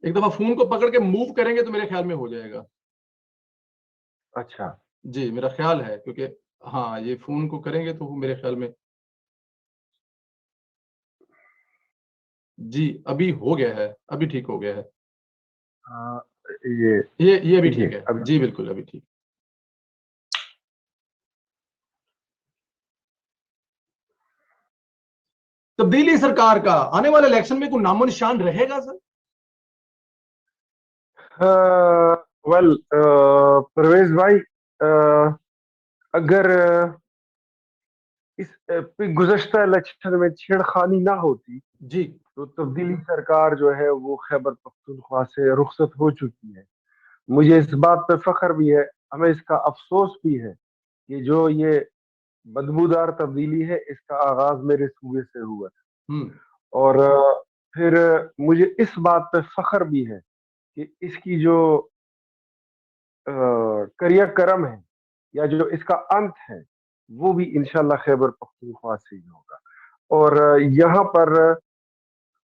ایک دفعہ فون کو پکڑ کے موو کریں گے تو میرے خیال میں ہو جائے گا. اچھا جی میرا خیال ہے, کیونکہ ہاں یہ فون کو کریں گے تو میرے خیال میں جی ابھی ہو گیا ہے, ابھی ٹھیک ہو گیا ہے. ہاں یہ یہ ابھی ٹھیک ٹھیک ہے اب جی بالکل ابھی ٹھیک. تبدیلی سرکار کا آنے والے الیکشن میں کوئی نام و نشان رہے گا سر؟ ویل پرویز بھائی, اگر اس گزشتہ الیکشن میں چھیڑخانی نہ ہوتی جی تو تبدیلی سرکار جو ہے وہ خیبر پختونخوا سے رخصت ہو چکی ہے. مجھے اس بات پہ فخر بھی ہے, ہمیں اس کا افسوس بھی ہے کہ جو یہ بدبودار تبدیلی ہے اس کا آغاز میرے صوبے سے ہوا ہے. اور پھر مجھے اس بات پہ فخر بھی ہے کہ اس کی جو کریا کرم ہے یا جو اس کا انت ہے وہ بھی انشاءاللہ خیبر پختونخوا سے ہی ہوگا. اور یہاں پر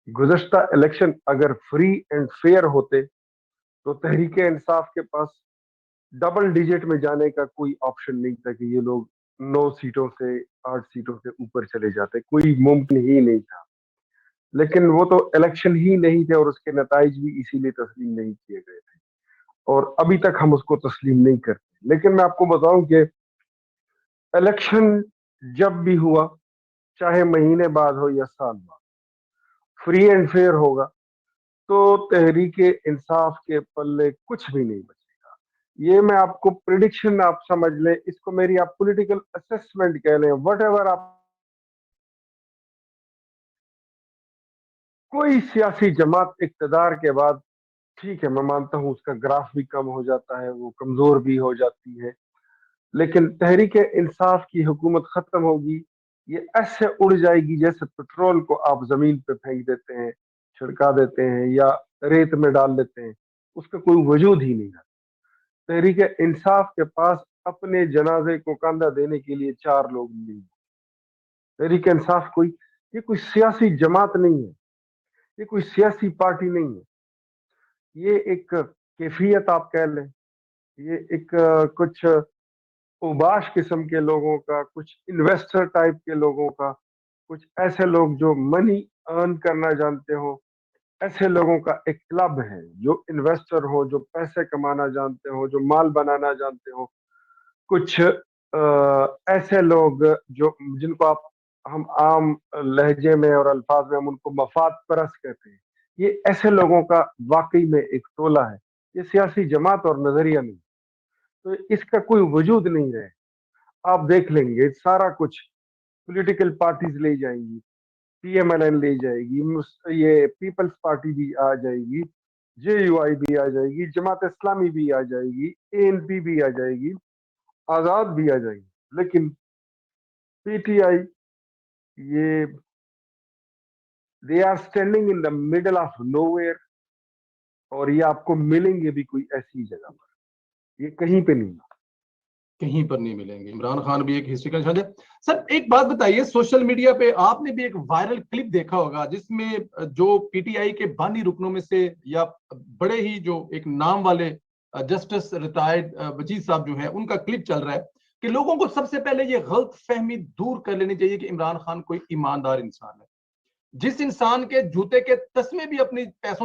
گزشتہ الیکشن اگر فری اینڈ فیئر ہوتے تو تحریک انصاف کے پاس ڈبل ڈیجٹ میں جانے کا کوئی آپشن نہیں تھا کہ یہ لوگ 9 سیٹوں سے 8 سیٹوں سے اوپر چلے جاتے, کوئی ممکن ہی نہیں تھا. لیکن وہ تو الیکشن ہی نہیں تھے اور اس کے نتائج بھی اسی لیے تسلیم نہیں کیے گئے تھے, اور ابھی تک ہم اس کو تسلیم نہیں کرتے. لیکن میں آپ کو بتاؤں کہ الیکشن جب بھی ہوا, چاہے مہینے بعد ہو یا سال بعد, فری اینڈ فیئر ہوگا تو تحریک انصاف کے پلے کچھ بھی نہیں بچے گا. یہ میں آپ کو پریڈکشن آپ سمجھ لیں, اس کو میری آپ پولیٹیکل اسسمنٹ کہہ لیں, وٹ ایور آپ. کوئی سیاسی جماعت اقتدار کے بعد, ٹھیک ہے میں مانتا ہوں اس کا گراف بھی کم ہو جاتا ہے, وہ کمزور بھی ہو جاتی ہے, لیکن تحریک انصاف کی حکومت ختم ہوگی, یہ ایسے اڑ جائے گی جیسے پیٹرول کو آپ زمین پہ پھینک دیتے ہیں, چھڑکا دیتے ہیں یا ریت میں ڈال دیتے ہیں, اس کا کوئی وجود ہی نہیں ہے. تحریک انصاف کے پاس اپنے جنازے کو کاندھا دینے کے لیے 4 لوگ نہیں. تحریک انصاف یہ کوئی سیاسی جماعت نہیں ہے, یہ کوئی سیاسی پارٹی نہیں ہے, یہ ایک کیفیت آپ کہہ لیں, یہ ایک کچھ اوباش قسم کے لوگوں کا, کچھ انویسٹر ٹائپ کے لوگوں کا, کچھ ایسے لوگ جو منی ارن کرنا جانتے ہو, ایسے لوگوں کا ایک کلب ہے جو انویسٹر ہو, جو پیسے کمانا جانتے ہو, جو مال بنانا جانتے ہو. کچھ ایسے لوگ جو جن کو ہم عام لہجے میں اور الفاظ میں ہم ان کو مفاد پرست کہتے ہیں, یہ ایسے لوگوں کا واقعی میں ایک ٹولہ ہے, یہ سیاسی جماعت اور نظریہ نہیں. تو اس کا کوئی وجود نہیں رہے. آپ دیکھ لیں گے سارا کچھ پولیٹیکل پارٹیز لے جائیں گی, پی ایم ایل این لے جائے گی, یہ پیپلز پارٹی بھی آ جائے گی, جے یو آئی بھی آ جائے گی, جماعت اسلامی بھی آ جائے گی, اے این پی بھی آ جائے گی, آزاد بھی آ جائے گی, لیکن پی ٹی آئی یہ they are standing in the middle of nowhere, اور یہ آپ کو ملیں گے بھی کوئی ایسی جگہ پر, یہ کہیں پہ نہیں, کہیں پر نہیں ملیں گے. عمران خان بھی ایک ہسٹری کا نشان ہے. سر ایک بات بتائیے, سوشل میڈیا پہ آپ نے بھی ایک وائرل کلپ دیکھا ہوگا جس میں جو پی ٹی آئی کے بانی رکنوں میں سے یا بڑے ہی جو ایک نام والے جسٹس ریٹائرڈ وزیر صاحب جو ہیں ان کا کلپ چل رہا ہے کہ لوگوں کو سب سے پہلے یہ غلط فہمی دور کر لینی چاہیے کہ عمران خان کوئی ایماندار انسان ہے, جس انسان کے جوتے کے تسمے بھی اپنی پیسوں